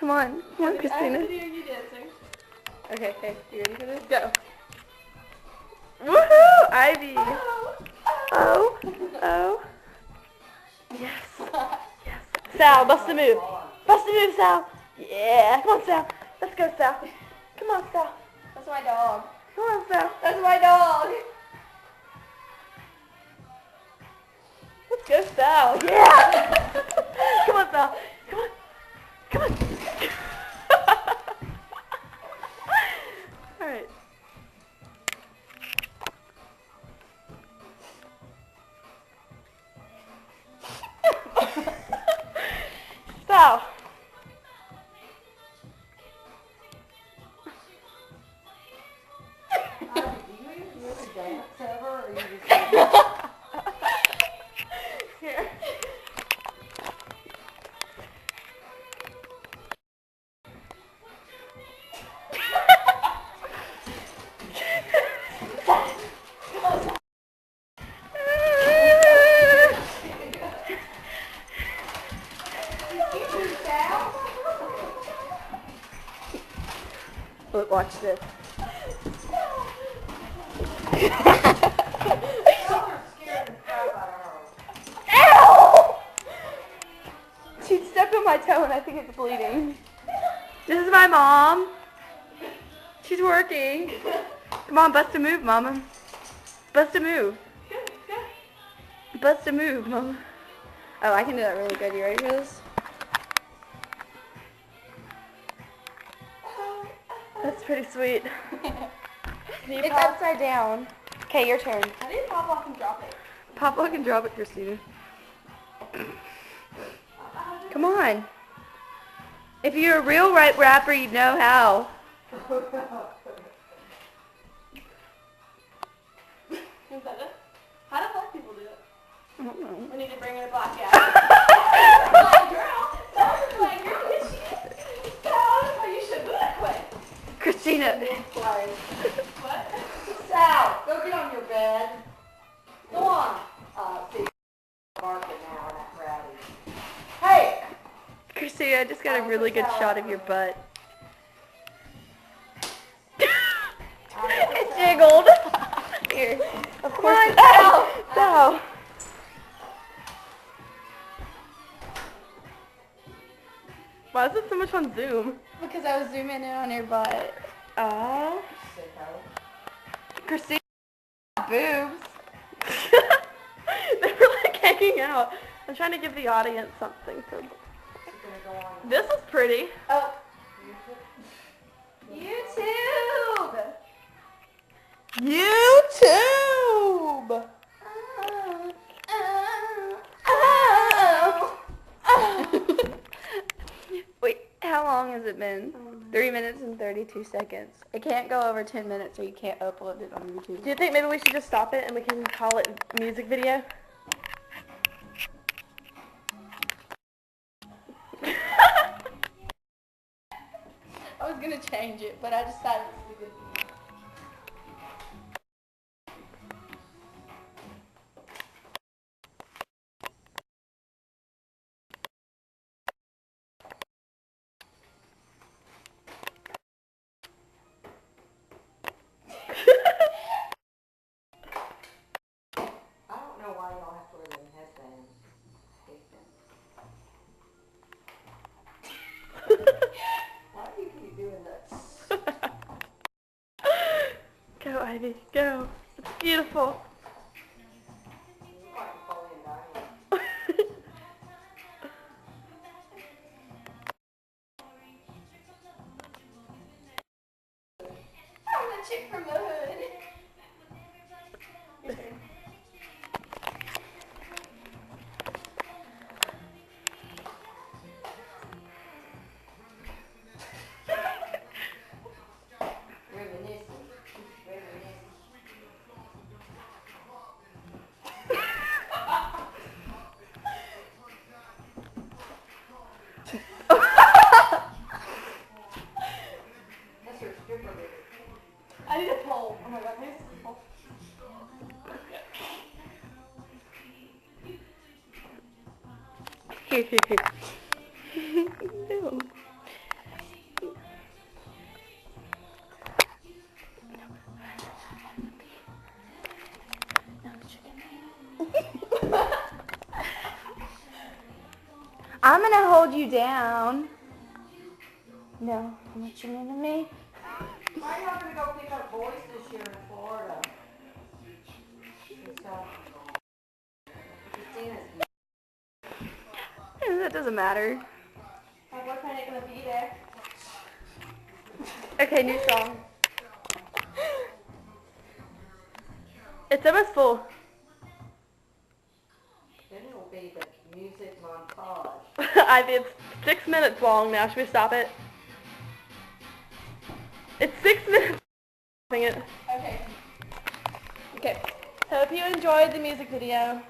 Come on, Christina. I have a video of you dancing. Okay, hey, you ready for this? Go. Woohoo! Ivy! Oh! Oh! Yes! Yes! Sal, bust the move! Bust the move, Sal! Yeah! Come on, Sal! Let's go, Sal! Come on, Sal! That's my dog. Come on, Sal! That's my dog. Let's go, Sal! Yeah! Come on, Sal! Come on! Come on! Alright. Sal! Here. Look, watch this. Ow! She stepped on my toe and I think it's bleeding. This is my mom. She's working. Come on, bust a move, Mama. Bust a move. Bust a move, Mama. Oh, I can do that really good. You ready for this? That's pretty sweet. It's upside down. Okay, your turn. How do you pop off and drop it? Pop lock and drop it, Christina. Come on. If you're a real rapper, you'd know how. Is that it? How do black people do it? I don't know. We need to bring in a black guy. Black girl. That was a black girl. Sal, you should move that quick. Christina. What? Sal, go get on your bed. Go on. See, barking now in that rowdy. Hey! Christina, I just got a really good shot of your butt. It jiggled. Here. Of course. Ow! Ow! Why is it so much on Zoom? Because I was zooming in on your butt. Oh. Christina, boobs. They were like hanging out. I'm trying to give the audience something for. This is pretty. Oh. YouTube! YouTube. Wait, how long has it been? 3 minutes and 32 seconds. It can't go over 10 minutes or you can't upload it on YouTube. Do you think maybe we should just stop it and we can call it music video? I was gonna change it, but I decided to do it. I don't know why y'all have to wear them headbands. I hate them. Why do you keep doing that? Go, Ivy, go. It's beautiful. You're like Napoleon Dynamite. I'm the chick from the hood. Your turn. Reminiscing. That's your stripper baby. I need a pole. Oh my god, can I use a pole? Here. No. I'm gonna hold you down. No, I'm watching into me. Why are y'all gonna go pick up boys this year in Florida? Christina's That doesn't matter. My boyfriend ain't gonna be there. Okay, new song. It's almost full. Then it'll be the music montage. It's 6 minutes long now. Should we stop it? It's 6 minutes. Okay. Okay. Hope you enjoyed the music video.